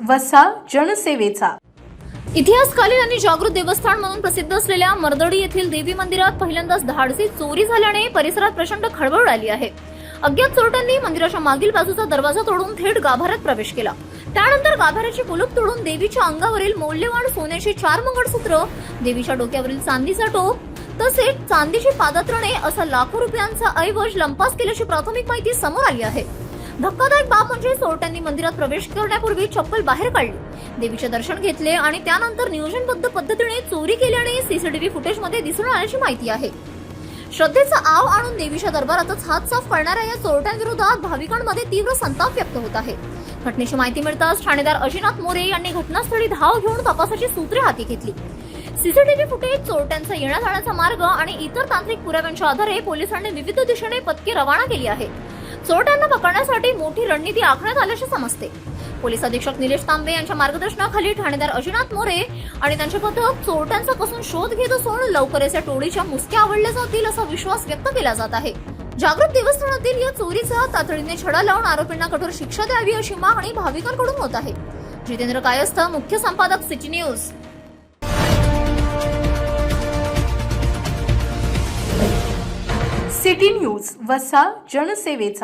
वसा जनसेवेचा। इतिहासकालीन आणि जागृत देवस्थान म्हणून प्रसिद्ध असलेल्या मर्दडी येथील देवी मंदिरात पहिल्यांदाच धाडसी चोरी झाल्याने परिसरात प्रचंड खळबळ उडाली आहे। अज्ञात चोरट्यांनी मंदिराच्या मागील बाजूचा दरवाजा तोडून थेट गाभाऱ्यात प्रवेश केला। त्यानंतर गाभाऱ्याची कुलूप तोडून देवीच्या अंगावरील मौल्यवान सोन्याची 4 मंगळसूत्र, देवीच्या डोक्यावरील चांदीचा टोप तसेच चांदीची पादत्राणे असा लाखो रुपयांचा ऐवज लंपास केल्याची प्राथमिक माहिती समोर आली आहे। धक्कादायक बाब म्हणजे चोरट्यांनी मंदिरात प्रवेश करण्यापूर्वी चप्पल बाहेर काढली, देवीचे दर्शन घेतले आणि त्यानंतर नियोजनबद्ध पद्धतीने चोरी केल्याने सीसीटीव्ही फुटेजमध्ये दिसून आल्याची माहिती आहे। श्रद्धेचा आव आणून देवीच्या दरबारातच हात साफ करणाऱ्या या चोरट्यांविरोधात भाविकांमध्ये तीव्र संताप व्यक्त होत आहे। घटनेची माहिती मिळताच ठाणेदार अजिनाथ मोरे यांनी घटनास्थळी धाव घेऊन तपासाची सूत्रे हाती घेतली। सीसीटीव्ही फुटेज, चोरट्यांचा येण्या जाण्याचा मार्ग आणि इतर तांत्रिक पुराव्यांच्या आधारे पोलिसांनी विविध दिशेने पथके रवाना केली आहेत। चोरट्यांना पकडण्यासाठी मोठी रणनीती आखण्यात आल्याचे समजते। पोलीस अधीक्षक निलेश तांबे यांच्या मार्गदर्शनाखाली ठाणेदार अजिनाथ मोरे आणि त्यांचे पथक चोरट्यांचा कसून शोध घेत असून लवकरच या टोळीच्या मुसक्या आवळल्या जातील असा विश्वास व्यक्त केला जात आहे। जागृत देवस्थानातील या चोरीचा तातडीने छडा लावून आरोपींना कठोर शिक्षा द्यावी अशी मागणी भाविकांकडून होत आहे। जितेंद्र कायस्थ, मुख्य संपादक, सिटी न्यूज। सिटी न्यूज वसा जनसेवेचा।